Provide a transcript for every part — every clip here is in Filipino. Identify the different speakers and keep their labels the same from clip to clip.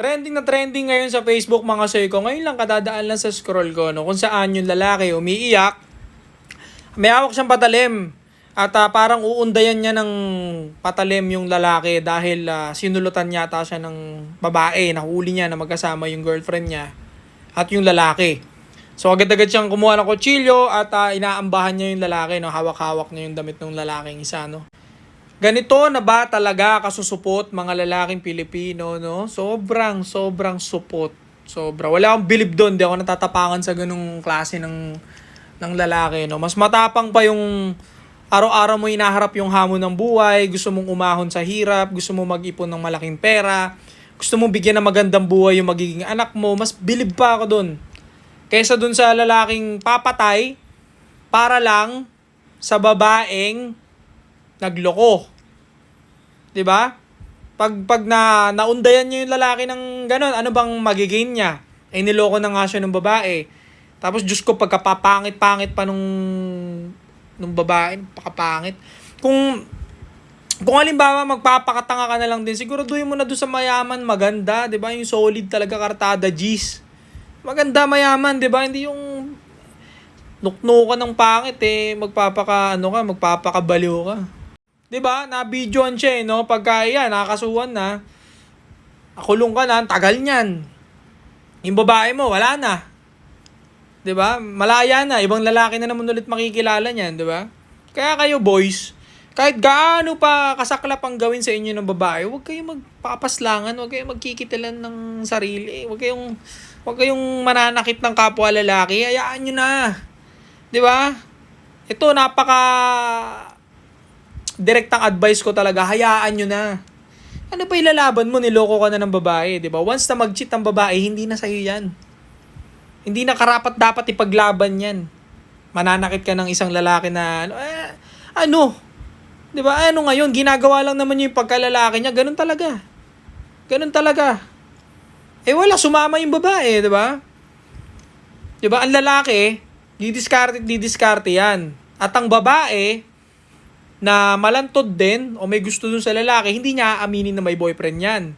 Speaker 1: Trending na trending ngayon sa Facebook mga soy ko. Ngayon lang kadadaan lang sa scroll ko no, kung saan yung lalaki umiiyak. May hawak siyang patalim. At parang uundayan niya ng patalim yung lalaki dahil sinulutan yata siya ng babae. Nahuli niya na magkasama yung girlfriend niya at yung lalaki. So agad-agad siyang kumuha ng kutsilyo at inaambahan niya yung lalaki. No? Hawak-hawak niya yung damit ng lalaking isa. No? Ganito na ba talaga kasusupot mga lalaking Pilipino, no? Sobrang supot. Sobra. Wala akong bilib doon. Di ako natatapangan sa ganung klase ng lalaki, no? Mas matapang pa yung araw-araw mo hinaharap yung hamon ng buhay, gusto mong umahon sa hirap, gusto mong mag-ipon ng malaking pera, gusto mong bigyan ng magandang buhay yung magiging anak mo, mas bilib pa ako doon. Kaysa doon sa lalaking papatay para lang sa babaeng nagloko. 'Di ba? Pag naundayan niyo yung lalaki ng gano'n, ano bang magiging niya? Eh niloko na nga siya ng babae. Tapos Diyos ko pagkapapangit-pangit pa nung babae, pakapangit. Kung halimbawa magpapakatanga ka na lang din, siguraduhin mo na doon sa mayaman, maganda, 'di ba? Yung solid talaga kartada G's. Maganda mayaman, 'di ba? Hindi yung nuknukan ng pangit magpapakabaliw ka. 'Di ba? Na-videoan siya no, pagka yan nakakasuhan na, nakulong ka na, tagal niyan. Yung babae mo wala na. 'Di ba? Malaya na, ibang lalaki na naman ulit makikilala niyan, 'di ba? Kaya kayo boys, kahit gaano pa kasaklap ang gawin sa inyo ng babae, huwag kayong magpapaslangan, huwag kayong magkikitilan ng sarili, huwag kayong mananakit ng kapwa lalaki, hayaan niyo na. 'Di ba? Ito napaka direktang advice ko talaga, hayaan nyo na. Ano pa ilalaban mo, niloko ka na ng babae, 'di ba? Once na mag-cheat ang babae, hindi na sa'yo 'yan. Hindi na karapat dapat ipaglaban 'yan. Mananakit ka ng isang lalaki na 'di ba? Ano ngayon, ginagawa lang naman yung pagkalalaki niya, ganun talaga. Ganun talaga. Eh wala, sumama yung babae, 'di ba? 'Di ba? Ang lalaki, didiskarte 'yan. At ang babae na malantod din o may gusto dun sa lalaki, hindi niya aaminin na may boyfriend yan.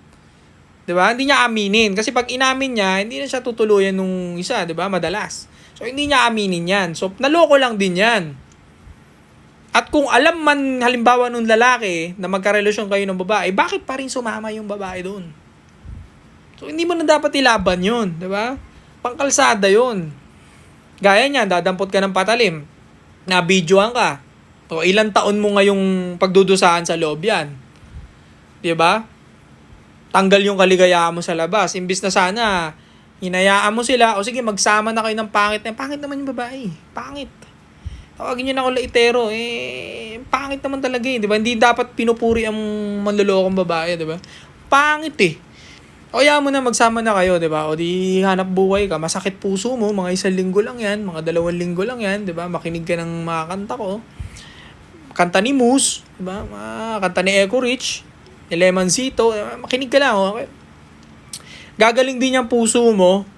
Speaker 1: 'Di ba? Hindi niya aminin kasi pag inamin niya, hindi na siya tutuluyan nung isa, 'di ba? Madalas. So hindi niya aminin 'yan. So naloko lang din 'yan. At kung alam man halimbawa nung lalaki na magkarelasyon kayo ng babae, bakit pa rin sumama yung babae doon? So hindi mo na dapat ilaban 'yun, 'di ba? Pangkalsada 'yun. Gaya niyan, dadampot ka ng patalim. Na-videoan ka. O ilang taon mo ngayong pagdudusahan sa loob yan. 'Di ba? Tanggal yung kaligayahan mo sa labas. Imbis na sana hinayaan mo sila, o sige magsama na kayo ng pangit. Pangit naman yung babae. Pangit. Tawagin niyo na ako laitero. Pangit naman talaga 'di ba? Hindi dapat pinupuri ang manlolokong babae, 'di ba? Pangit O mo na magsama na kayo, 'di ba? O di hanap buhay ka, masakit puso mo, mga 1 linggo lang 'yan, mga 2 linggo lang 'yan, 'di ba? Makinig ka ng mga kanta ko. Kanta ni Moose, 'di ba? Kanta ni Echo Rich, ni Lemoncito, makinig ka lang, okay? Gagaling din yung puso mo.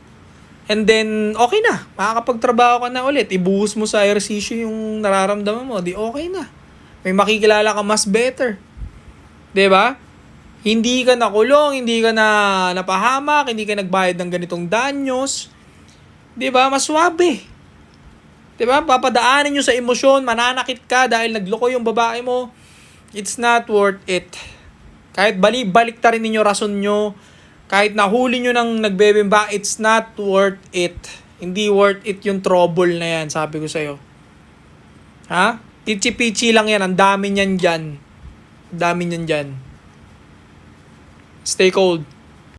Speaker 1: And then okay na, makakapagtrabaho ka na ulit. Ibuhos mo sa ehersisyo yung nararamdaman mo, di okay na. May makikilala ka mas better. 'Di ba? Hindi ka nakulong, hindi ka na napahamak, hindi ka nagbayad ng ganitong danyos. 'Di ba? Mas swabe. 'Di ba? Papadaanin nyo sa emosyon, mananakit ka dahil nagloko yung babae mo. It's not worth it. Kahit balik ta rin ninyo rason nyo, kahit nahuli nyo ng nagbebemba, it's not worth it. Hindi worth it yung trouble na yan, sabi ko sa'yo. Ha? Pichi-pichi lang yan, ang dami nyan dyan. Ang dami nyan dyan. Stay cold.